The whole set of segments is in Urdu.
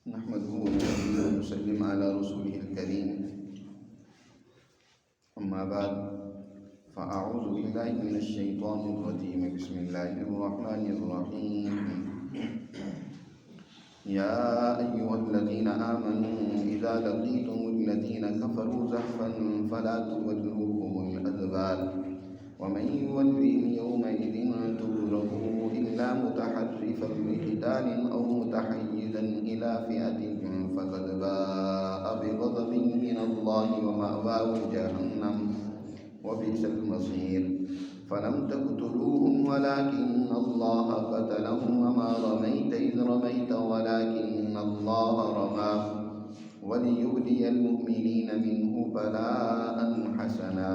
نحمده ونصلي ونسلم على رسوله الكريم. أما بعد فأعوذ بالله من الشيطان الرجيم. بسم الله الرحمن الرحيم. يا أيها الذين آمنوا إذا لقيتم الذين كفروا زحفا فلا تولوهم الأدبار ومن يولهم يومئذ دبره إلا متحرفا لقتال أو متحيزا إلى فئة فقد باء بغضب من الله ومأواه جهنم وبئس المصير. فلم تقتلوهم ولكن الله قتلهم وما رميت إذ رميت ولكن الله رمى وليبلي المؤمنين منه بلاء حسنا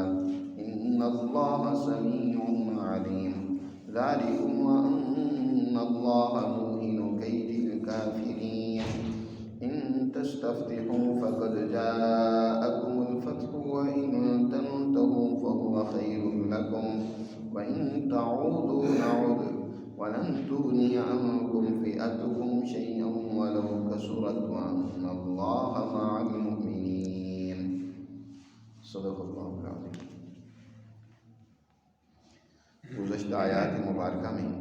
إن الله سميع عليم. ذلكم وأن الله موهن كيد الكافرين. إن تستفتحوا فقد جاءكم الفتح وإن تنتهوا فهو خير لكم وإن تعودوا نعد ولن تغني عنكم فئتكم شيئا ولو كثرت وأن الله مع المؤمنين. صدق اللہ العظیم. گزشتہ آیات مبارکہ میں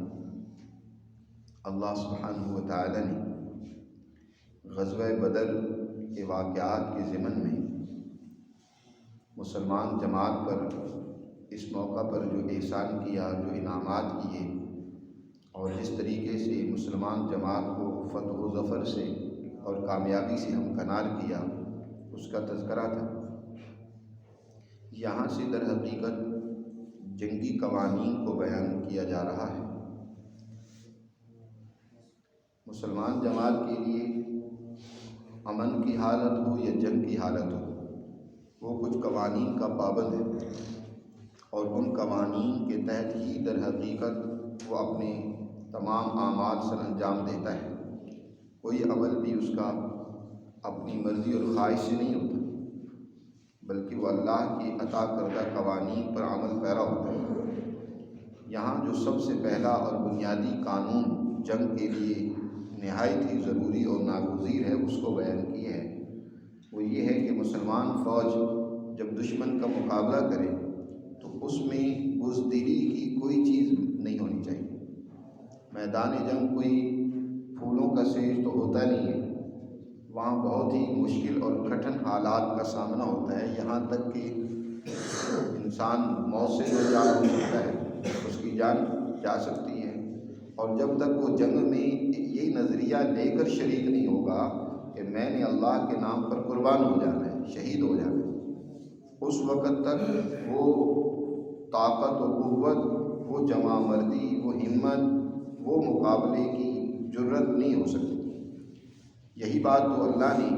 اللہ سبحانہ و تعالی نے غزوہ بدر کے واقعات کے ضمن میں مسلمان جماعت پر اس موقع پر جو احسان کیا، جو انعامات کیے اور جس طریقے سے مسلمان جماعت کو فتح و ظفر سے اور کامیابی سے ہمکنار کیا، اس کا تذکرہ تھا. یہاں سے در حقیقت جنگی قوانین کو بیان کیا جا رہا ہے. مسلمان جماعت کے لیے امن کی حالت ہو یا جنگ کی حالت ہو، وہ کچھ قوانین کا پابند ہے اور ان قوانین کے تحت ہی در حقیقت وہ اپنے تمام اعمال سر انجام دیتا ہے. کوئی عمل بھی اس کا اپنی مرضی اور خواہش سے نہیں ہوتا، بلکہ وہ اللہ کی عطا کردہ قوانین پر عمل پیرا ہوتا ہے. یہاں جو سب سے پہلا اور بنیادی قانون جنگ کے لیے نہایت ہی ضروری اور ناگزیر ہے، اس کو بیان کیا ہے. وہ یہ ہے کہ مسلمان فوج جب دشمن کا مقابلہ کرے تو اس میں بزدلی کی کوئی چیز نہیں ہونی چاہیے. میدان جنگ کوئی پھولوں کا سیج تو ہوتا نہیں ہے، وہاں بہت ہی مشکل اور کٹھن حالات کا سامنا ہوتا ہے. یہاں تک کہ انسان موت سے دو چار ہو سکتا ہے، اس کی جان جا سکتی ہے. اور جب تک وہ جنگ میں یہ نظریہ لے کر شریک نہیں ہوگا کہ میں نے اللہ کے نام پر قربان ہو جانا ہے، شہید ہو جانا ہے، اس وقت تک وہ طاقت و قوت، وہ جمع مردی، وہ ہمت، وہ مقابلے کی جرت نہیں ہو سکتی. یہی بات تو اللہ نے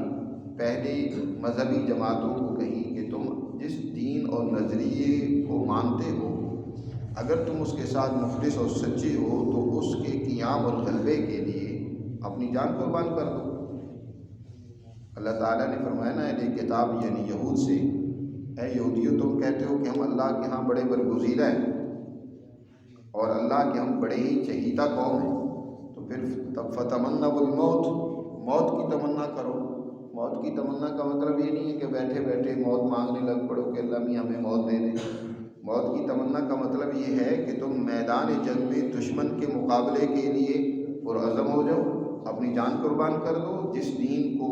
پہلے مذہبی جماعتوں کو کہی کہ تم جس دین اور نظریے کو مانتے ہو، اگر تم اس کے ساتھ مخلص اور سچے ہو تو اس کے قیام اور غلبے کے لیے اپنی جان قربان کر دو. اللہ تعالیٰ نے فرمایا نا اہل کتاب یعنی یہود سے، اے یہودیو تم کہتے ہو کہ ہم اللہ کے ہاں بڑے برگزیدہ ہیں اور اللہ کے ہم بڑے ہی چہیتا قوم ہیں، تو پھر فتمنوا الموت، موت کی تمنا کرو. موت کی تمنا کا مطلب یہ نہیں ہے کہ بیٹھے بیٹھے موت مانگنے لگ پڑو کہ اللہ میاں ہمیں موت دے دے. موت کی تمنا کا مطلب یہ ہے کہ تم میدان جنگ میں دشمن کے مقابلے کے لیے پرعزم ہو جاؤ، اپنی جان قربان کر دو. جس دین کو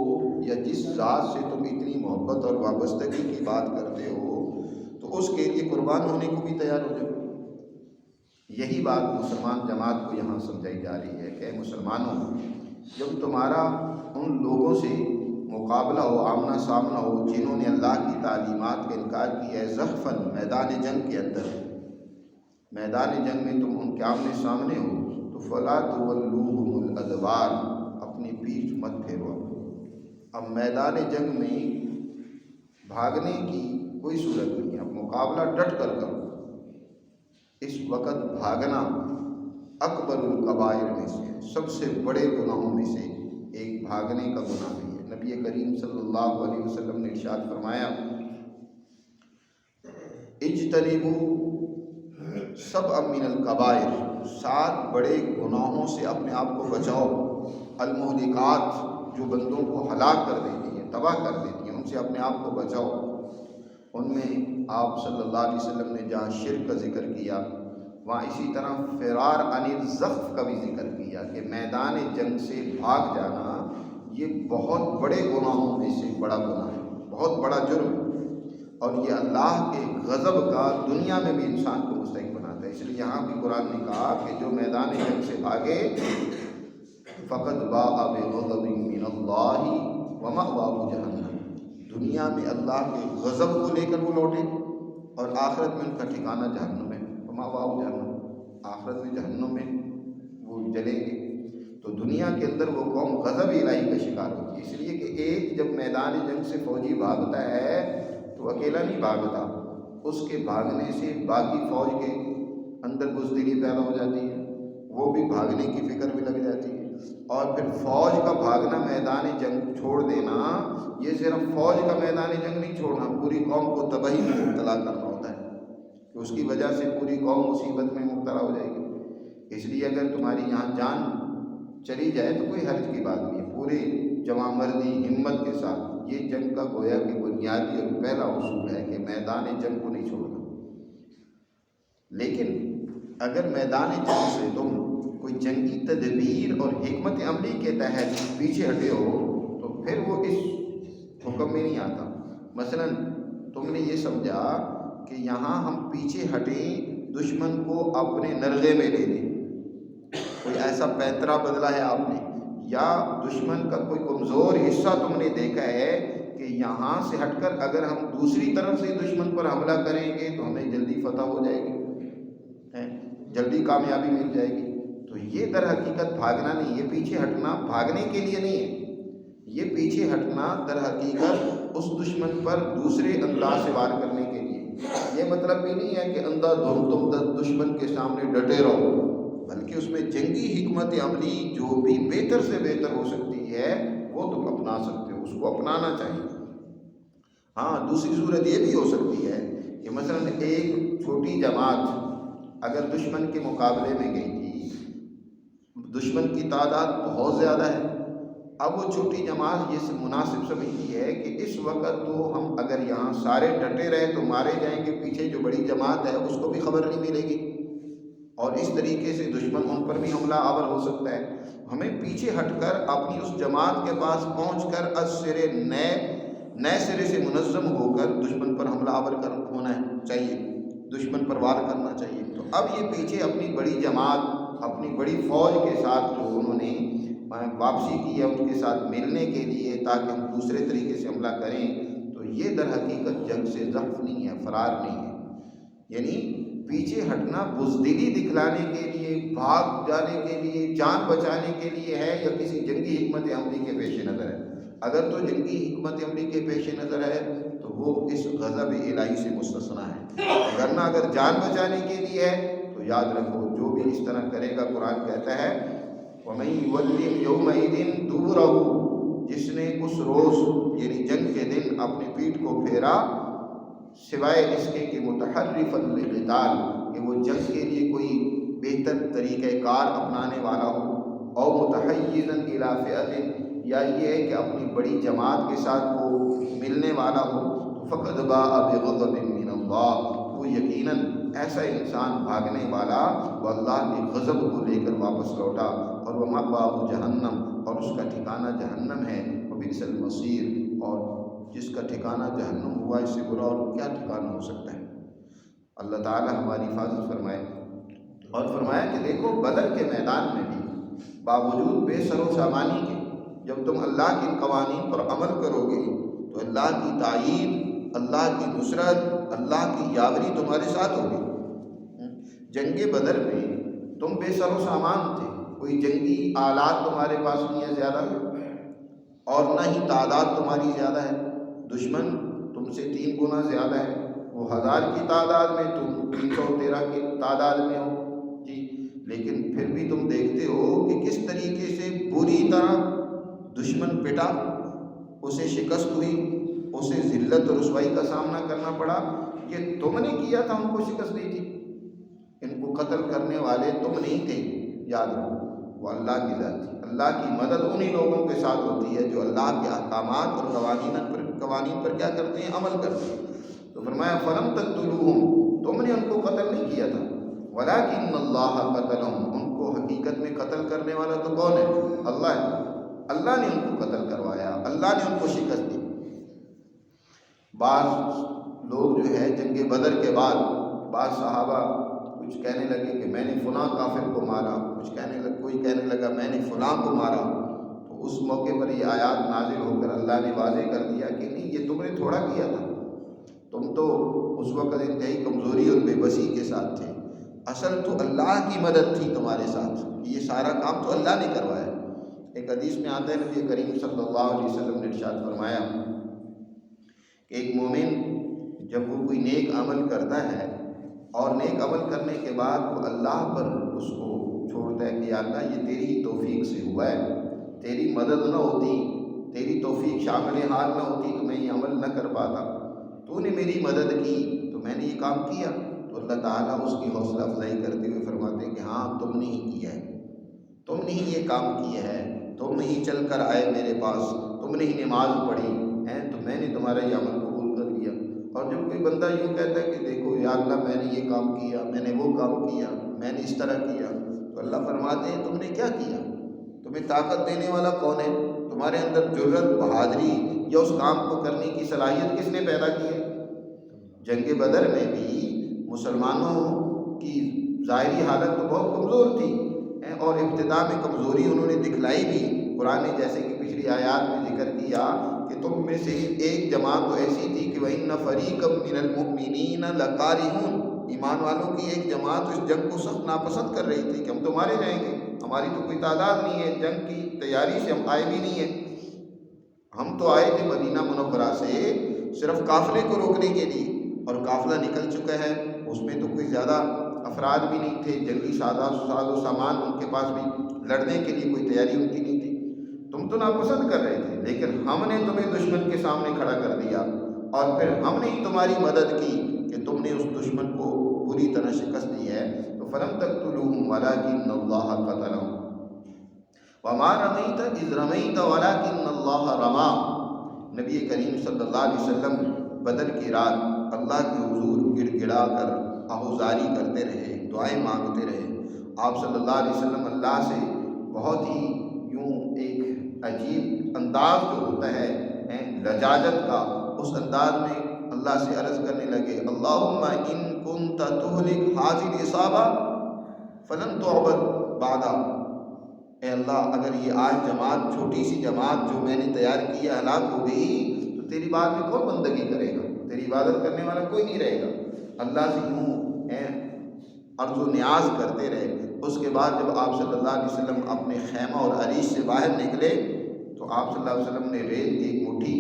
یا جس ذات سے تم اتنی محبت اور وابستگی کی بات کرتے ہو تو اس کے لیے قربان ہونے کو بھی تیار ہو جاؤ. یہی بات مسلمان جماعت کو یہاں سمجھائی جا رہی ہے کہ مسلمانوں، جب تمہارا ان لوگوں سے مقابلہ ہو، آمنا سامنا ہو جنہوں نے اللہ کی تعلیمات کا انکار کیا ہے، زحفاً میدان جنگ کے اندر، میدان جنگ میں تم ان کے آمنے سامنے ہو تو فلا تولوہم الادبار، اپنی پیٹھ مت پھیرو. اب میدان جنگ میں بھاگنے کی کوئی صورت نہیں ہے، اب مقابلہ ڈٹ کر کرو. اس وقت بھاگنا اکبر الکبائر میں سے، سب سے بڑے گناہوں میں سے ایک بھاگنے کا گناہ بھی ہے. نبی کریم صلی اللہ علیہ وسلم نے ارشاد فرمایا اجتنبوا سبع من الکبائر، 7 بڑے گناہوں سے اپنے آپ کو بچاؤ. المہلکات جو بندوں کو ہلاک کر دیتی ہیں، تباہ کر دیتی ہیں، ان سے اپنے آپ کو بچاؤ۔ ان میں آپ صلی اللہ علیہ وسلم نے جہاں شرک کا ذکر کیا، وہاں اسی طرح فرار عن الزحف کا بھی ذکر کیا کہ میدان جنگ سے بھاگ جانا یہ بہت بڑے گناہوں میں سے بڑا گناہ ہے، بہت بڑا جرم ہے، اور یہ اللہ کے غضب کا دنیا میں بھی انسان کو مستحق بناتا ہے۔ اس لیے یہاں بھی قرآن نے کہا کہ جو میدان جنگ سے بھاگے فقط باء بغضب من اللہ ومأواہ جہنم، دنیا میں اللہ کے غضب کو لے کر وہ لوٹے اور آخرت میں ان کا ٹھکانہ جہنم ہے، ومأواہ جہنم، آخرت میں جہنم میں وہ جلیں گے۔ تو دنیا کے اندر وہ قوم غضب الہی کا شکار ہوتی ہے، اس لیے کہ ایک جب میدان جنگ سے فوجی بھاگتا ہے تو اکیلا نہیں بھاگتا، اس کے بھاگنے سے باقی فوج کے اندر بزدلی پیدا ہو جاتی ہے، وہ بھی بھاگنے کی فکر بھی لگ جاتی ہے، اور پھر فوج کا بھاگنا، میدان جنگ چھوڑ دینا، یہ صرف فوج کا میدان جنگ نہیں چھوڑنا، پوری قوم کو تباہی میں مبتلا کرنا ہوتا ہے کہ اس کی وجہ سے پوری قوم مصیبت میں مبتلا ہو جائے گی۔ اس لیے اگر تمہاری یہاں جان چلی جائے تو کوئی حرج کی بات نہیں ہے، پورے جمع مردی ہمت کے ساتھ، یہ جنگ کا گویا کہ بنیادی اور پہلا اصول ہے کہ میدان جنگ کو نہیں چھوڑنا۔ لیکن اگر میدان جنگ سے تم کوئی جنگی تدبیر اور حکمت عملی کے تحت پیچھے ہٹے ہو تو پھر وہ اس حکم میں نہیں آتا۔ مثلا تم نے یہ سمجھا کہ یہاں ہم پیچھے ہٹیں، دشمن کو اپنے نرغے میں لے لیں، کوئی ایسا پیترا بدلا ہے آپ نے، یا دشمن کا کوئی کمزور حصہ تم نے دیکھا ہے کہ یہاں سے ہٹ کر اگر ہم دوسری طرف سے دشمن پر حملہ کریں گے تو ہمیں جلدی فتح ہو جائے گی، جلدی کامیابی مل جائے گی، تو یہ در حقیقت بھاگنا نہیں، یہ پیچھے ہٹنا بھاگنے کے لیے نہیں ہے، یہ پیچھے ہٹنا در حقیقت اس دشمن پر دوسرے انداز سے وار کرنے کے لیے۔ یہ مطلب بھی نہیں ہے کہ اندھا دھند تم دشمن کے سامنے ڈٹے رہو، بلکہ اس میں جنگی حکمت عملی جو بھی بہتر سے بہتر ہو سکتی ہے وہ تم اپنا سکتے ہو، اس کو اپنانا چاہیے۔ ہاں، دوسری صورت یہ بھی ہو سکتی ہے کہ مثلا ایک چھوٹی جماعت اگر دشمن کے مقابلے میں گئی تھی، دشمن کی تعداد بہت زیادہ ہے، اب وہ چھوٹی جماعت یہ مناسب سمجھتی ہے کہ اس وقت تو ہم اگر یہاں سارے ڈٹے رہے تو مارے جائیں گے، پیچھے جو بڑی جماعت ہے اس کو بھی خبر نہیں ملے گی، اور اس طریقے سے دشمن ان پر بھی حملہ آور ہو سکتا ہے۔ ہمیں پیچھے ہٹ کر اپنی اس جماعت کے پاس پہنچ کر نئے سرے سے منظم ہو کر دشمن پر حملہ آور ہونا چاہیے، دشمن پر وار کرنا چاہیے۔ تو اب یہ پیچھے اپنی بڑی جماعت، اپنی بڑی فوج کے ساتھ جو انہوں نے واپسی کی ہے ان کے ساتھ ملنے کے لیے تاکہ ہم دوسرے طریقے سے حملہ کریں، تو یہ در حقیقت جنگ سے ضعف نہیں ہے، فرار نہیں ہے، یعنی پیچھے ہٹنا بزدلی دکھلانے کے لیے، بھاگ جانے کے لیے، جان بچانے کے لیے ہے یا کسی جنگی حکمت عملی کے پیش نظر ہے؟ اگر تو جنگی حکمت عملی کے پیش نظر ہے تو وہ اس غضب الہی سے مستثنیٰ ہے، ورنہ اگر جان بچانے کے لیے ہے تو یاد رکھو جو بھی اس طرح کرے گا، قرآن کہتا ہے وَمَن يُوَلِّهِمْ يَوْمَئِذٍ دُبُرَهُ، جس نے اس روز یعنی جنگ کے دن اپنی پیٹھ کو پھیرا، سوائے اس کے کہ متحرفا للقتال، کہ وہ جنگ کے لیے کوئی بہتر طریقہ کار اپنانے والا ہو، او متحیزا الی فئۃ، یا یہ ہے کہ اپنی بڑی جماعت کے ساتھ وہ ملنے والا ہو، تو فقد باء بغضب من اللہ، وہ یقیناً ایسا انسان بھاگنے والا وہ اللہ کے غضب کو لے کر واپس لوٹا، اور وہ مأواہ جہنم، اور اس کا ٹھکانہ جہنم ہے، وبئس المصیر، اور جس کا ٹھکانہ جہنم ہوا اس سے برا اور کیا ٹھکانہ ہو سکتا ہے۔ اللہ تعالی ہماری حفاظت فرمائے۔ اور فرمایا کہ دیکھو بدر کے میدان میں بھی باوجود بے سر و سامانی کے جب تم اللہ کے قوانین پر عمل کرو گے تو اللہ کی تائید، اللہ کی نصرت، اللہ کی یاوری تمہارے ساتھ ہوگی۔ جنگ بدر میں تم بے سر و سامان تھے، کوئی جنگی آلات تمہارے پاس نہیں ہے زیادہ، اور نہ ہی تعداد تمہاری زیادہ ہے، دشمن تم سے 3 گنا زیادہ ہے، وہ 1000 کی تعداد میں، تم 313 کی تعداد میں ہو جی، لیکن پھر بھی تم دیکھتے ہو کہ کس طریقے سے بری طرح دشمن پٹا، اسے شکست ہوئی، اسے ذلت اور رسوائی کا سامنا کرنا پڑا۔ یہ تم نے کیا تھا، ان کو شکست دی تھی، ان کو قتل کرنے والے تم نہیں تھے، یاد رکھو وہ اللہ کی ذات تھی، اللہ کی مدد انہی لوگوں کے ساتھ ہوتی ہے جو اللہ کے احکامات اور قوانین پر کیا کرتے ہیں؟ عمل کرتے ہیں۔ تو فرمایا فلم تقتلوہم، تم نے ان کو قتل نہیں کیا تھا، ولکن اللہ قتلہم، ان کو حقیقت میں قتل کرنے والا تو کون ہے؟ اللہ ہے۔ اللہ نے ان کو قتل کروایا، اللہ نے ان کو شکست دی۔ بعض لوگ جو ہے جنگ بدر کے بعد بعض صحابہ کچھ کہنے لگے کہ میں نے فلاں کافر کو مارا، کوئی کہنے لگا میں نے فلاں کو مارا، تو اس موقع پر یہ آیات نازل ہو کر اللہ نے واضح کر دیا کہ نہیں، یہ تم نے تھوڑا کیا تھا، تم تو اس وقت انتہائی کمزوری اور بے بسی کے ساتھ تھے، اصل تو اللہ کی مدد تھی تمہارے ساتھ، یہ سارا کام تو اللہ نے کروایا۔ ایک حدیث میں آتا ہے نبی کریم صلی اللہ علیہ وسلم نے ارشاد فرمایا کہ ایک مومن جب وہ کوئی نیک عمل کرتا ہے اور نیک عمل کرنے کے بعد وہ اللہ پر اس کو چھوڑتا ہے کہ یا اللہ یہ تیری ہی توفیق سے ہوا ہے، تیری مدد نہ ہوتی، تیری توفیق شامل حال نہ ہوتی تو میں یہ عمل نہ کر پاتا، تو نے میری مدد کی تو میں نے یہ کام کیا، تو اللہ تعالیٰ اس کی حوصلہ افزائی کرتے ہوئے فرماتے ہیں کہ ہاں تم نے ہی کیا ہے، تم نے ہی یہ کام کیا ہے، تم نے ہی چل کر آئے میرے پاس، تم نے ہی نماز پڑھی ہے، تو میں نے تمہارا یہ عمل قبول کر لیا۔ اور جب کوئی بندہ یوں کہتا ہے کہ دیکھو یا اللہ میں نے یہ کام کیا، میں نے وہ کام کیا، میں نے اس طرح کیا، تو اللہ فرماتے ہیں تم نے کیا کیا؟ تمہیں طاقت دینے والا کون ہے؟ تمہارے اندر جرت، بہادری یا اس کام کو کرنے کی صلاحیت کس نے پیدا کی ہے؟ جنگ بدر میں بھی مسلمانوں کی ظاہری حالت تو بہت کمزور تھی اور ابتدا میں کمزوری انہوں نے دکھلائی بھی۔ قرآن نے جیسے کہ پچھلی آیات میں ذکر کیا کہ تم میں سے ایک جماعت تو ایسی تھی کہ وَإِنَّ فَرِيقًا مِّنَ الْمُؤْمِنِينَ لَكَارِهُونَ، ایمان والوں کی ایک جماعت اس جنگ کو سخت ناپسند کر رہی تھی کہ ہم تو مارے جائیں گے، ہماری تو کوئی تعداد نہیں ہے، جنگ کی تیاری سے ہم آئے بھی نہیں ہیں، ہم تو آئے تھے مدینہ منورہ سے صرف قافلے کو روکنے کے لیے، اور قافلہ نکل چکا ہے، اس میں تو کوئی زیادہ افراد بھی نہیں تھے، جنگی ساز و سامان ان کے پاس بھی لڑنے کے لیے کوئی تیاری ان کی نہیں تھی، تم تو ناپسند کر رہے تھے، لیکن ہم نے تمہیں دشمن کے سامنے کھڑا کر دیا اور پھر ہم نے تمہاری مدد کی کہ تم نے اس دشمن کو پوری طرح شکست دی ہے۔ تو فلم تقتلوہم ولکن اللہ قتلہم وما رمیت اذ رمیت ولکن اللہ رما۔ نبی کریم صلی اللہ علیہ وسلم بدر کی رات اللہ کے حضور گڑ گڑا کر آہوزاری کرتے رہے، دعائیں مانگتے رہے۔ آپ صلی اللہ علیہ وسلم اللہ سے بہت ہی یوں ایک عجیب انداز جو ہوتا ہے لجاجت کا، اس انداز میں اللہ سے عرض کرنے لگے اللہم ان کنت تہلک ھذہ العصابہ فلن تعبد بعدا، اے اللہ اگر یہ آج جماعت، چھوٹی سی جماعت جو میں نے تیار کی ہے ہلاک ہو گئی تو تیری بات میں کون بندگی کرے گا، تیری عبادت کرنے والا کوئی نہیں رہے گا۔ اللہ سے یوں عرض و نیاز کرتے رہے۔ اس کے بعد جب آپ صلی اللہ علیہ وسلم اپنے خیمہ اور عریش سے باہر نکلے تو آپ صلی اللہ علیہ وسلم نے ریت کی ایک مٹھی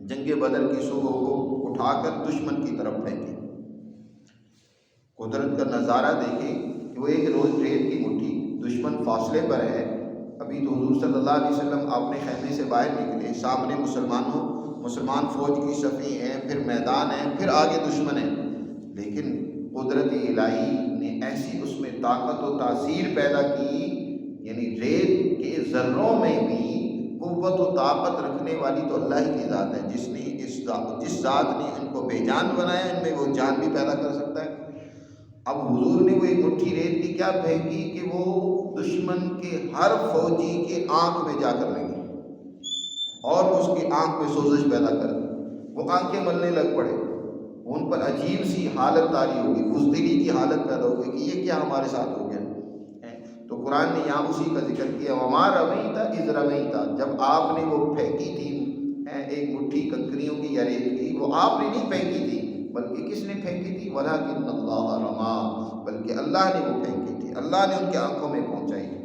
جنگ بدر کی صبح کو اٹھا کر دشمن کی طرف پھینکی۔ قدرت کا نظارہ دیکھیں کہ وہ ایک روز ریت کی مٹھی، دشمن فاصلے پر ہے، ابھی تو حضور صلی اللہ علیہ وسلم اپنے خیمے سے باہر نکلے، سامنے مسلمان فوج کی صفیں ہیں، پھر میدان ہے، پھر آگے دشمن ہے، لیکن قدرت الہی نے ایسی اس میں طاقت و تاثیر پیدا کی، یعنی ریت کے ذروں میں بھی قوت و طاقت رکھنے والی تو اللہ ہی کی ذات ہے، جس ذات نے ان کو بے جان بنایا ان میں وہ جان بھی پیدا کر سکتا ہے۔ اب حضور نے وہ ایک مٹھی ریت کی کیا پھینکی کہ وہ دشمن کے ہر فوجی کے آنکھ میں جا کر لگی اور اس کی آنکھ میں سوزش پیدا کر دی، وہ آنکھیں ملنے لگ پڑے، ان پر عجیب سی حالت طاری ہوگی، بزدلی کی حالت پیدا ہوگی کہ یہ کیا ہمارے ساتھ ہو گیا۔ تو قرآن نے یہاں اسی کا ذکر کیا وما رمیت اذ رمیت، جب آپ نے وہ پھینکی تھی ایک مٹھی کنکریوں کی یا ریت کی، وہ آپ نے نہیں پھینکی تھی بلکہ کس نے پھینکی تھی؟ ولکن اللہ رما، بلکہ اللہ نے وہ پھینکی تھی، اللہ نے ان کے آنکھوں میں پہنچائی تھی۔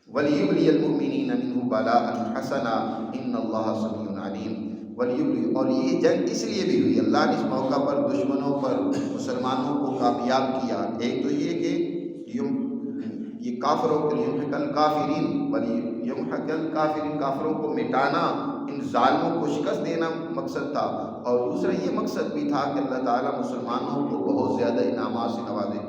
وَلِيُبْلِيَ الْمُؤْمِنِينَ مِنْهُ بَلَاءً حَسَنًا إِنَّ اللَّهَ سَمِيعٌ عَلِيمٌ۔ وَلِيُبْلِيَ، اور یہ جنگ اس لیے بھی ہوئی، اللہ نے اس موقع پر دشمنوں پر مسلمانوں کو کامیاب کیا۔ ایک تو یہ کہ یہ کافروں کے لیمحق الکافرین، ولیمحق الکافرین، کافروں کو مٹانا، ان ظالموں کو شکست دینا مقصد تھا، اور دوسرا یہ مقصد بھی تھا کہ اللہ تعالیٰ مسلمانوں کو بہت زیادہ انعامات سے نوازے۔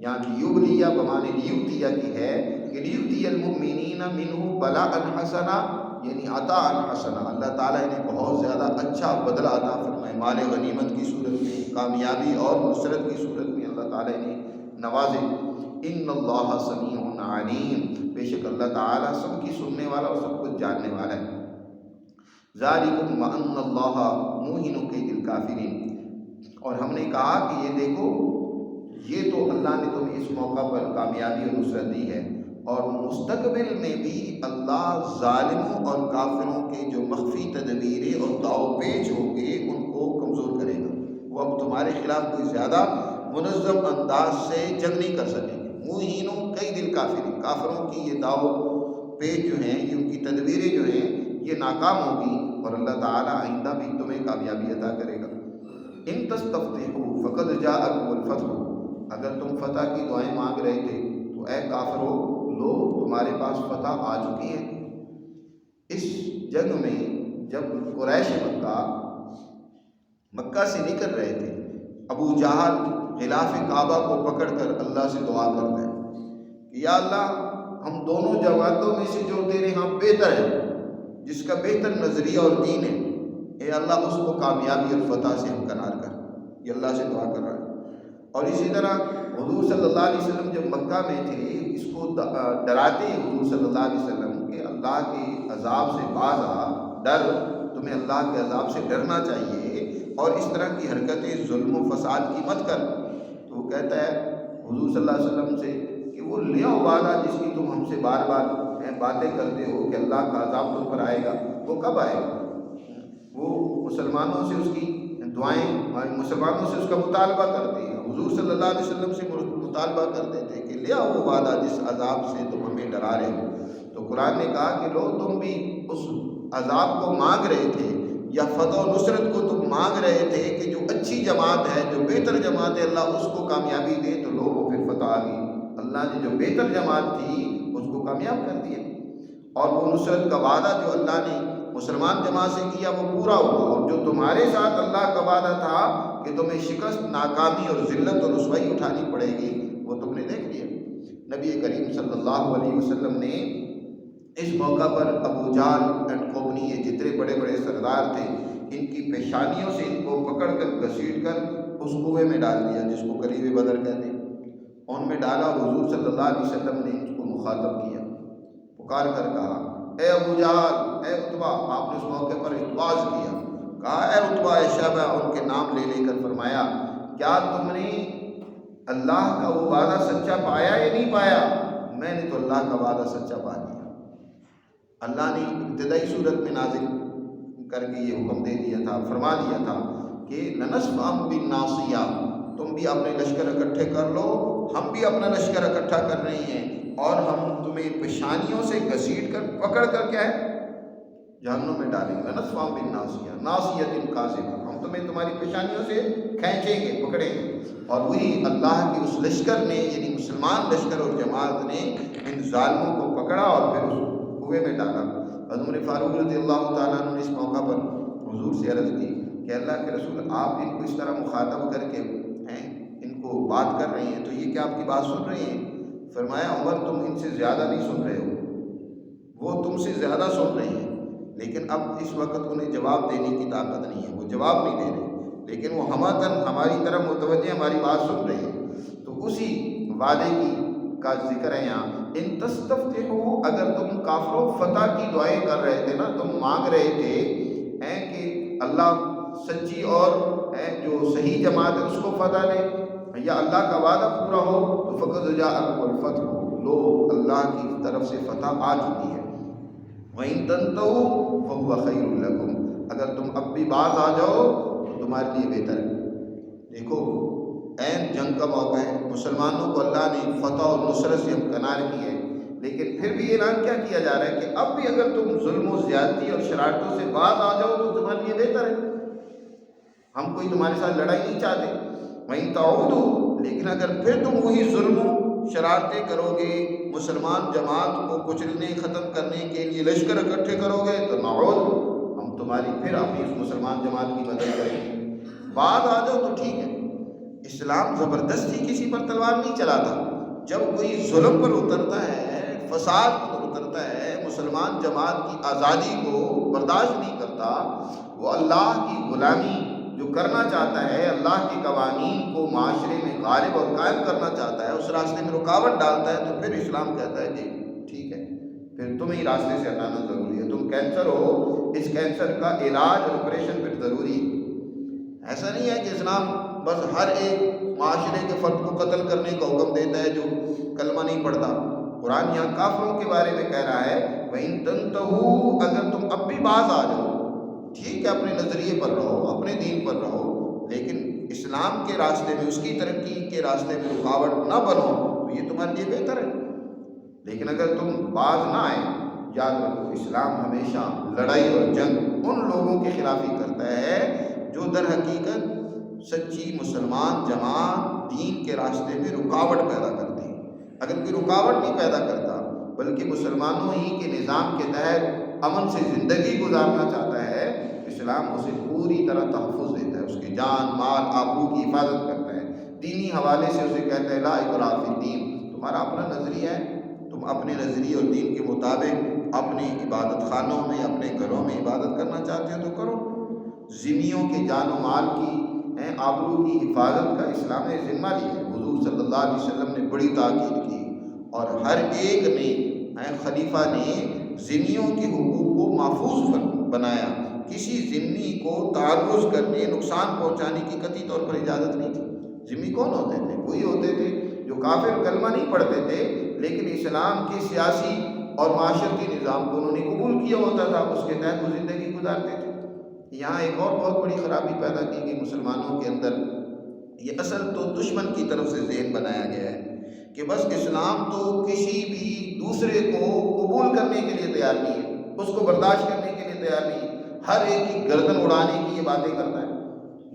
یہاں لیوبلیہ بمانے لیوتیہ کی ہے کہ لیُؤْتِیَ الْمُؤْمِنِینَ مِنْهُ بَلَاءً حَسَنًا، یعنی عطاءً حسنا، اللہ تعالیٰ نے بہت زیادہ اچھا بدلہ عطا فرمائے، مال غنیمت کی صورت میں، کامیابی اور نصرت کی صورت میں اللہ تعالیٰ نے نوازے۔ ان اللہ سمیع علیم، بے شک اللہ تعالیٰ سب کی سننے والا اور سب کچھ جاننے والا ہے۔ ذالکم وان اللہ موہن کید الکافرین، اور ہم نے کہا کہ یہ دیکھو، یہ تو اللہ نے تمہیں اس موقع پر کامیابی اور نصرت دی ہے، اور مستقبل میں بھی اللہ ظالموں اور کافروں کے جو مخفی تدبیریں اور داؤ پیچ ہوں گے ان کو کمزور کرے گا۔ وہ اب تمہارے خلاف کوئی زیادہ منظم انداز سے جنگ نہیں کر سکیں گے۔ موہینوں کئی دل کافرین، کافروں کی یہ داؤ پیچ جو ہیں، یہ ان کی تدبیریں جو ہیں، یہ ناکام ہوگی، اور اللہ تعالیٰ آئندہ بھی تمہیں کامیابی عطا کرے گا۔ ان تستفتحوا فقد جاءکم الفتح، اگر تم فتح کی دعائیں مانگ رہے تھے تو اے کافرو، لو تمہارے پاس فتح آ چکی ہے۔ اس جنگ میں جب قریش مکہ سے نکل رہے تھے، ابو جہل غلاف کعبہ کو پکڑ کر اللہ سے دعا کرتا ہے کہ یا اللہ، ہم دونوں جماعتوں میں سے جو تیرے ہاں بہتر ہے، جس کا بہتر نظریہ اور دین ہے، اے اللہ اس کو کامیابی اور فتح سے ہمکنار کر۔ یہ اللہ سے دعا کر رہا ہے۔ اور اسی طرح حضور صلی اللہ علیہ وسلم جب مکہ میں تھے، اس کو ڈراتے ہیں حضور صلی اللہ علیہ وسلم کہ اللہ کے عذاب سے باز آ، ڈر، تمہیں اللہ کے عذاب سے ڈرنا چاہیے، اور اس طرح کی حرکتیں ظلم و فساد کی مت کر۔ تو وہ کہتا ہے حضور صلی اللہ علیہ وسلم سے کہ وہ لے آؤ وعدہ جس کی تم ہم سے بار بار باتیں کرتے ہو کہ اللہ کا عذاب تم پر آئے گا، وہ کب آئے گا؟ وہ مسلمانوں سے اس کی دعائیں، مسلمانوں سے اس کا مطالبہ کرتے ہیں، حضور صلی اللہ علیہ وسلم سے مطالبہ کرتے تھے کہ لے آؤ وہ وعدہ جس عذاب سے تم ہمیں ڈرا رہے ہو۔ تو قرآن نے کہا کہ لو تم بھی اس عذاب کو مانگ رہے تھے، یا فتح و نصرت کو تم مانگ رہے تھے کہ جو اچھی جماعت ہے، جو بہتر جماعت ہے، اللہ اس کو کامیابی دے، تو لو وہ پھر فتح آ گئی۔ اللہ نے جو بہتر جماعت تھی اس کو کامیاب کر دیا، اور وہ نصرت کا وعدہ جو اللہ نے مسلمان جماعت سے کیا وہ پورا ہوا، اور جو تمہارے ساتھ اللہ کا وعدہ تھا کہ تمہیں شکست، ناکامی اور ذلت اور رسوائی اٹھانی پڑے گی، وہ تم نے دیکھ لیا۔ نبی کریم صلی اللہ علیہ وسلم نے اس موقع پر ابو جہل اینڈ کمپنی، یہ جتنے بڑے بڑے سردار تھے، ان کی پیشانیوں سے ان کو پکڑ کر گھسیٹ کر اس کنویں میں ڈال دیا جس کو قلیب بدر کہتے ہیں۔ ان میں ڈالا، اور حضور صلی اللہ علیہ وسلم نے ان کو مخاطب کیا، پکار کر کہا اے ابو جہل، اے عتبہ، آپ نے اس موقع پر اعتراض کیا، کہا اے عتبہ، اے شیبہ، ان کے نام لے لے کر فرمایا کیا تم نے اللہ کا وہ وعدہ سچا پایا یا نہیں پایا؟ میں نے تو اللہ کا وعدہ سچا پا لیا۔ اللہ نے ابتدائی صورت میں نازل کر کے یہ حکم دے دیا تھا، فرما دیا تھا کہ لنسفعن بالناصیہ، تم بھی اپنے لشکر اکٹھے کر لو، ہم بھی اپنا لشکر اکٹھا کر رہے ہیں، اور ہم تمہیں پیشانیوں سے گھسیٹ کر پکڑ کر کیا ہے جہنم میں ڈالیں گے۔ لنسفعن بالناصیہ، ناصیۃ کاذبہ، ہم تمہیں تمہاری پیشانیوں سے کھینچیں گے، پکڑیں گے۔ اور وہی اللہ کے اس لشکر نے، یعنی مسلمان لشکر اور جماعت نے ان ظالموں کو پکڑا اور پھر اس کنویں میں ڈالا۔ عمر فاروق رضی اللہ تعالیٰ عنہ نے اس موقع پر حضور سے عرض کی کہ اللہ کے رسول، آپ ان کو اس طرح مخاطب کر کے ان کو بات کر رہے ہیں، تو یہ کیا آپ کی بات سن رہے ہیں؟ فرمایا عمر، تم ان سے زیادہ نہیں سن رہے ہو، وہ تم سے زیادہ سن رہے ہیں، لیکن اب اس وقت انہیں جواب دینے کی طاقت نہیں ہے، وہ جواب نہیں دے رہے، لیکن وہ ہماری طرف متوجہ، ہماری بات سن رہے ہیں۔ تو اسی وعدے کا ذکر ہے یہاں، ان تستفتحوا، اگر تم کافروں فتح کی دعائیں کر رہے تھے نا، تم مانگ رہے تھے کہ اللہ سچی اور جو صحیح جماعت ہے اس کو فتح دے، یا اللہ کا وعدہ پورا ہو، تو فقد جاءکم الفتح، لو اللہ کی طرف سے فتح آ چکی ہے۔ وَإِن تَنْتَهُوا فَهُوَ خَيْرٌ لَكُمْ، اگر تم اب بھی باز آ جاؤ تو تمہارے لیے بہتر ہے۔ دیکھو عین جنگ کا موقع ہے، مسلمانوں کو اللہ نے فتح اور نصرت سے ہمکنار کی ہے، لیکن پھر بھی اعلان کیا کیا جا رہا ہے کہ اب بھی اگر تم ظلم و زیادتی اور شرارتوں سے باز آ جاؤ تو تمہارے لیے بہتر ہے، ہم کوئی تمہارے ساتھ لڑائی نہیں چاہتے۔ وہیں تعودوا، لیکن اگر پھر تم وہی ظلم و شرارتیں کرو گے، مسلمان جماعت کو کچلنے، ختم کرنے کے لیے لشکر اکٹھے کرو گے، تو نعوذ، ہم تمہاری پھر اپنی اس مسلمان جماعت کی مدد کریں گے۔ باز آ جاؤ تو ٹھیک ہے۔ اسلام زبردستی کسی پر تلوار نہیں چلاتا، جب کوئی ظلم پر اترتا ہے، فساد کو اترتا ہے، مسلمان جماعت کی آزادی کو برداشت نہیں کرتا، وہ اللہ کی غلامی جو کرنا چاہتا ہے، اللہ کے قوانین کو معاشرے میں غالب اور قائم کرنا چاہتا ہے، اس راستے میں رکاوٹ ڈالتا ہے، تو پھر اسلام کہتا ہے کہ ٹھیک ہے، پھر تمہیں راستے سے ہٹانا ضروری ہے، تم کینسر ہو، اس کینسر کا علاج اور آپریشن پھر ضروری ہے۔ ایسا نہیں ہے کہ اسلام بس ہر ایک معاشرے کے فرد کو قتل کرنے کا حکم دیتا ہے جو کلمہ نہیں پڑھتا۔ قرآن یہاں کافروں کے بارے میں کہہ رہا ہے وَإِن تَنْتَهُوا، اگر تم اب بھی باز آ جاؤ، ٹھیک ہے اپنے نظریے پر رہو، اپنے دین پر رہو، لیکن اسلام کے راستے میں، اس کی ترقی کے راستے میں رکاوٹ نہ بنو، تو یہ تمہارے لیے بہتر ہے۔ لیکن اگر تم باز نہ آئے، یاد رکھو اسلام ہمیشہ لڑائی اور جنگ ان لوگوں کے خلاف ہی کرتا ہے جو در حقیقت سچی مسلمان جماعت دین کے راستے میں رکاوٹ پیدا کرتی ہے۔ اگر کوئی رکاوٹ نہیں پیدا کرتا بلکہ مسلمانوں ہی کے نظام کے تحت امن سے زندگی گزارنا چاہتا ہے، اسلام اسے پوری طرح تحفظ دیتا ہے، اس کی جان مال آبرو کی حفاظت کرتا ہے، دینی حوالے سے اسے کہتا ہے لا اکراہ فی الدین، تمہارا اپنا نظریہ ہے، تم اپنے نظریے اور دین کے مطابق اپنی عبادت خانوں میں، اپنے گھروں میں عبادت کرنا چاہتے ہو تو کرو۔ ذمیوں کے جان و مال کی آبرو کی حفاظت کا اسلام نے ذمہ لیا ہے۔ حضور صلی اللہ علیہ وسلم نے بڑی تاکید کی، اور ہر ایک نے خلیفہ نے ذمیوں کے حقوق کو محفوظ بنایا، کسی ذمی کو تعرض کرنے، نقصان پہنچانے کی قطعی طور پر اجازت نہیں تھی۔ ذمی کون ہوتے تھے؟ وہی ہوتے تھے جو کافر کلمہ نہیں پڑھتے تھے لیکن اسلام کے سیاسی اور معاشرتی نظام کو انہوں نے قبول کیا ہوتا تھا، اس کے تحت وہ زندگی گزارتے تھے۔ یہاں ایک اور بہت بڑی خرابی پیدا کی گئی مسلمانوں کے اندر، یہ اصل تو دشمن کی طرف سے ذہن بنایا گیا ہے کہ بس اسلام تو کسی بھی دوسرے کو قبول کرنے کے لیے تیار نہیں ہے، اس کو برداشت کرنے کے لیے تیار نہیں ہے، ہر ایک کی گردن اڑانے کی یہ باتیں کرتا ہے۔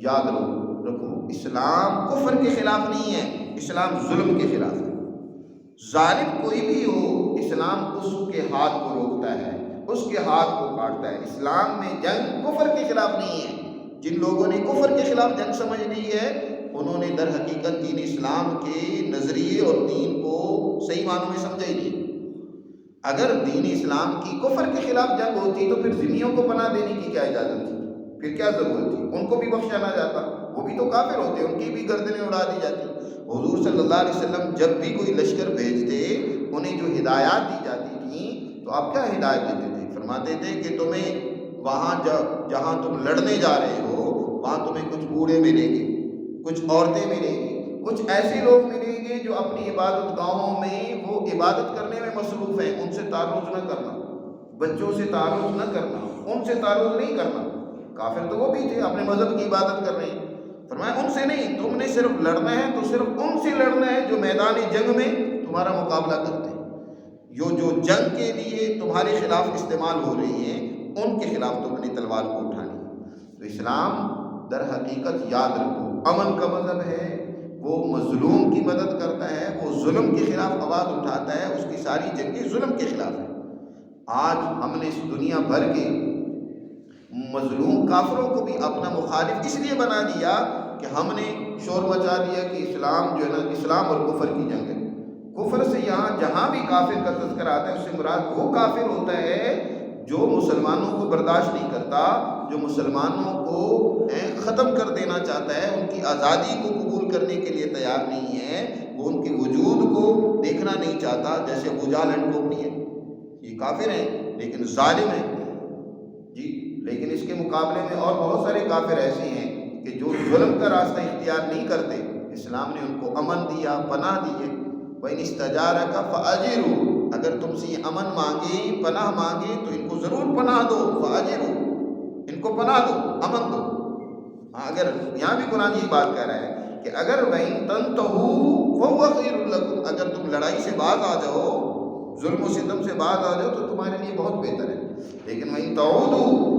یاد رکھو اسلام کفر کے خلاف نہیں ہے، اسلام ظلم کے خلاف ہے۔ ظالم کوئی بھی ہو، اسلام اس کے ہاتھ کو روکتا ہے، اس کے ہاتھ کو کاٹتا ہے۔ اسلام میں جنگ کفر کے خلاف نہیں ہے۔ جن لوگوں نے کفر کے خلاف جنگ سمجھ لی ہے انہوں نے در حقیقت دین اسلام کے نظریے اور دین کو صحیح معنوں میں سمجھا ہی نہیں۔ اگر دین اسلام کی کفر کے خلاف جنگ ہوتی تو پھر ذمیوں کو پناہ دینے کی کیا اجازت تھی؟ پھر کیا ضرورت تھی؟ ان کو بھی بخشا نہ جاتا، وہ بھی تو کافر ہوتے، ان کی بھی گردنیں اڑا دی جاتی۔ حضور صلی اللہ علیہ وسلم جب بھی کوئی لشکر بھیجتے، انہیں جو ہدایات دی جاتی تھیں، تو آپ کیا ہدایت دیتے تھے؟ فرماتے تھے کہ تمہیں وہاں جہاں تم لڑنے جا رہے ہو وہاں تمہیں کچھ بوڑھے ملیں گے، کچھ عورتیں ملیں گی، کچھ ایسے لوگ ملیں گے جو اپنی عبادت گاہوں میں وہ عبادت کرنے میں مصروف ہیں، ان سے تعرض نہ کرنا، بچوں سے تعرض نہ کرنا، ان سے تعرض نہیں کرنا۔ کافر تو وہ بھی تھے، اپنے مذہب کی عبادت کر رہے ہیں۔ فرمایا ان سے نہیں، تم نے صرف لڑنا ہے تو صرف ان سے لڑنا ہے جو میدان جنگ میں تمہارا مقابلہ کرتے ہیں، جو جنگ کے لیے تمہارے خلاف استعمال ہو رہی ہیں، ان کے خلاف تم نے تلوار کو اٹھانی۔ تو اسلام در حقیقت یاد رکھو امن کا مذہب ہے، وہ مظلوم کی مدد کرتا ہے، وہ ظلم کے خلاف آواز اٹھاتا ہے، اس کی ساری جنگیں ظلم کے خلاف ہیں۔ آج ہم نے اس دنیا بھر کے مظلوم کافروں کو بھی اپنا مخالف اس لیے بنا دیا کہ ہم نے شور مچا دیا کہ اسلام جو ہے نا، اسلام اور کفر کی جنگ ہے۔ کفر سے یہاں جہاں بھی کافر کا تذکرہ آتا ہے اس سے مراد وہ کافر ہوتا ہے جو مسلمانوں کو برداشت نہیں کرتا، جو مسلمانوں کو ختم کر دینا چاہتا ہے، ان کی آزادی کو قبول کرنے کے لیے تیار نہیں ہے، وہ ان کے وجود کو دیکھنا نہیں چاہتا، جیسے ابو جہل اینڈ کمپنی ہے، یہ کافر ہیں لیکن ظالم ہیں جی۔ لیکن اس کے مقابلے میں اور بہت سارے کافر ایسے ہیں کہ جو ظلم کا راستہ اختیار نہیں کرتے، اسلام نے ان کو امن دیا، پناہ دی ہے۔ وَإِنِ اسْتَجَارَكَ فَأَجِرُوا، اگر تم سے امن مانگے، پناہ مانگے تو ان کو ضرور پناہ دو، فَأَجِرُوا، ان کو پناہ دو، امن دو۔ اگر یہاں بھی قرآن یہی بات کہہ رہا ہے کہ اگر وَإِن تَنْتَهُوا فَهُوَ خَيْرٌ لَكُمْ، اگر تم لڑائی سے باز آ جاؤ، ظلم و ستم سے باز آ جاؤ تو تمہارے لیے بہت بہتر ہے۔ لیکن وَإِن تَعُودُوا،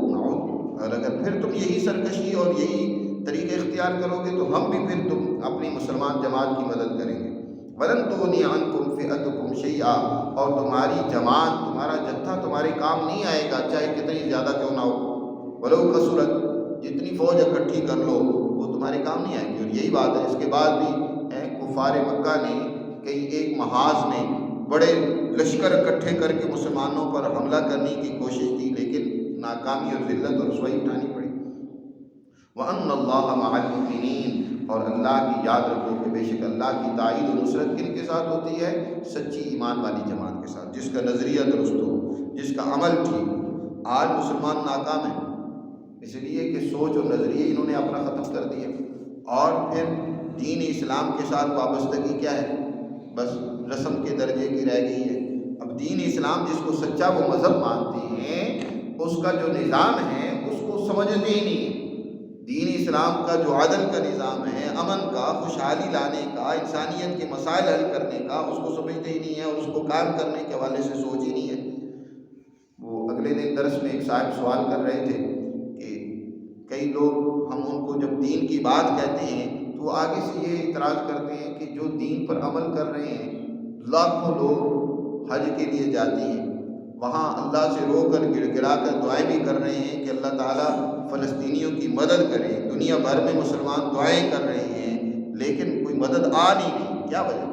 اور اگر پھر تم یہی سرکشی اور یہی طریقے اختیار کرو گے تو ہم بھی پھر تم اپنی مسلمان جماعت کی مدد کریں گے۔ وَلَن تُغْنِيَ عَنْكُمْ فِئَتُكُمْ شَيْئًا، اور تمہاری جماعت، تمہارا جتھا تمہارے کام نہیں آئے گا، چاہے کتنی زیادہ کیوں نہ ہو۔ وَلَوْ كَثُرَتْ، جتنی فوج اکٹھی کر لو وہ تمہارے کام نہیں آئے گی۔ اور یہی بات ہے، اس کے بعد بھی کفار مکہ نے کئی ایک محاذ نے بڑے لشکر اکٹھے کر کے مسلمانوں پر حملہ کرنے کی کوشش کی، لیکن ناکامی اور ذلت اور رسوائی اٹھانی پڑی۔ وَأَنَّ اللَّهَ مَعَ الْمُؤْمِنِينَ، اور اللہ کی یاد رکھو کہ بے شک اللہ کی تائید و نصرت کن کے ساتھ ہوتی ہے؟ سچی ایمان والی جماعت کے ساتھ، جس کا نظریہ درست ہو، جس کا عمل ٹھیک ہو۔ آج مسلمان ناکام ہیں اس لیے کہ سوچ اور نظریے انہوں نے اپنا ختم کر دیا، اور پھر دین اسلام کے ساتھ وابستگی کیا ہے؟ بس رسم کے درجے کی رہ گئی ہے۔ اب دین اسلام جس کو سچا وہ مذہب مانتے ہیں، اس کا جو نظام ہے اس کو سمجھتے ہی نہیں ہیں۔ دین اسلام کا جو عدل کا نظام ہے، امن کا، خوشحالی لانے کا، انسانیت کے مسائل حل کرنے کا، اس کو سمجھتے ہی نہیں ہے، اور اس کو قائم کرنے کے حوالے سے سوچ ہی نہیں ہے۔ وہ اگلے دن درس میں ایک صاحب سوال کر رہے تھے کہ کئی لوگ ہم ان کو جب دین کی بات کہتے ہیں تو آگے سے یہ اعتراض کرتے ہیں کہ جو دین پر عمل کر رہے ہیں، لاکھوں لوگ حج کے لیے جاتے ہیں، وہاں اللہ سے رو کر گڑ گڑا کر دعائیں بھی کر رہے ہیں کہ اللہ تعالیٰ فلسطینیوں کی مدد کرے، دنیا بھر میں مسلمان دعائیں کر رہے ہیں، لیکن کوئی مدد آ نہیں رہی۔ کیا وجہ؟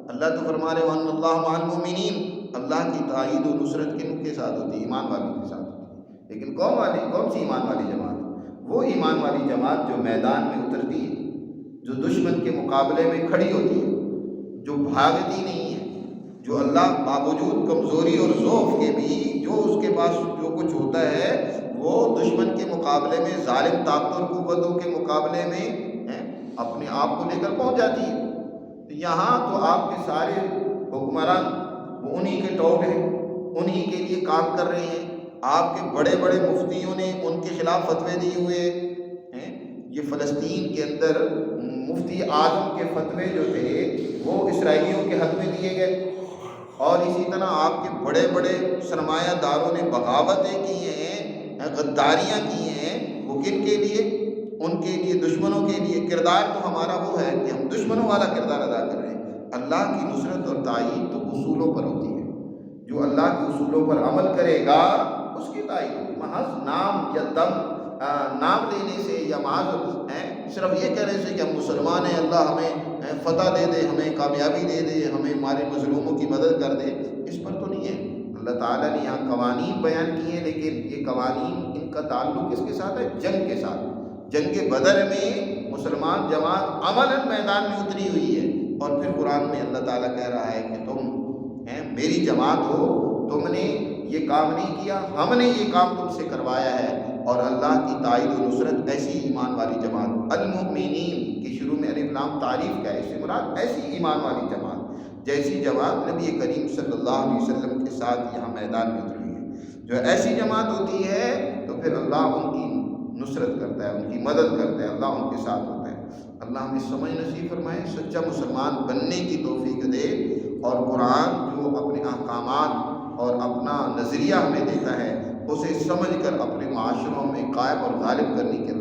اللہ تو فرما رہے وَأَنَّ اللَّهَ مَعَ الْمُؤْمِنِينَ، اللہ کی تائید و نصرت کن کے ساتھ ہوتی ہے؟ ایمان والوں کے ساتھ ہوتی ہے۔ لیکن کون سی ایمان والی جماعت؟ وہ ایمان والی جماعت جو میدان میں اترتی ہے، جو دشمن کے مقابلے میں کھڑی ہوتی ہے، جو بھاگتی نہیں ہے، جو اللہ باوجود کمزوری اور ضعف کے بھی جو اس کے پاس جو کچھ ہوتا ہے وہ دشمن کے مقابلے میں، ظالم طاقتور قوتوں کے مقابلے میں اپنے آپ کو لے کر پہنچ جاتی ہے۔ یہاں تو آپ کے سارے حکمران وہ انہی کے ٹوٹ ہیں، انہی کے لیے کام کر رہے ہیں۔ آپ کے بڑے بڑے مفتیوں نے ان کے خلاف فتوے دیے ہوئے ہیں۔ یہ فلسطین کے اندر مفتی اعظم کے فتوے جو تھے وہ اسرائیلیوں کے حق میں دیے گئے، اور اسی طرح آپ کے بڑے بڑے سرمایہ داروں نے بغاوتیں کی ہیں، غداریاں کی ہیں، وہ کن کے لیے؟ ان کے لیے، دشمنوں کے لیے۔ کردار تو ہمارا وہ ہے کہ ہم دشمنوں والا کردار ادا کر رہے ہیں۔ اللہ کی نصرت اور تائید تو اصولوں پر ہوتی ہے، جو اللہ کے اصولوں پر عمل کرے گا اس کی تائید ہوگی۔ محض نام یا نام لینے سے، یا محض صرف یہ کہنے سے کہ ہم مسلمان ہیں، اللہ ہمیں فتح دے دے، ہمیں کامیابی دے دے، ہمیں ہمارے مظلوموں کی مدد کر دے، اس پر تو نہیں ہے۔ اللہ تعالیٰ نے یہاں قوانین بیان کیے ہیں، لیکن یہ قوانین، ان کا تعلق کس کے ساتھ ہے؟ جنگ کے ساتھ۔ جنگ بدر میں مسلمان جماعت عملاً میدان میں اتری ہوئی ہے، اور پھر قرآن میں اللہ تعالیٰ کہہ رہا ہے کہ تم میری جماعت ہو، تم نے یہ کام نہیں کیا، ہم نے یہ کام تم سے کروایا ہے۔ اور اللہ کی تائید و نصرت ایسی ایمان والی جماعت، المؤمنین کی شروع میں الف لام تعریف کا ہے، اس سے مراد ایسی ایمان والی جماعت جیسی جماعت نبی کریم صلی اللہ علیہ وسلم کے ساتھ یہاں میدان میں اتری ہے۔ جو ایسی جماعت ہوتی ہے تو پھر اللہ ان کی نصرت کرتا ہے، ان کی مدد کرتا ہے، اللہ ان کے ساتھ ہوتا ہے۔ اللہ ہمیں سمجھ نصیب فرمائے، سچا مسلمان بننے کی توفیق دے، اور قرآن جو اپنے احکامات اور اپنا نظریہ ہمیں دیتا ہے اسے سمجھ کر اپنے معاشروں میں قائم اور غالب کرنے کی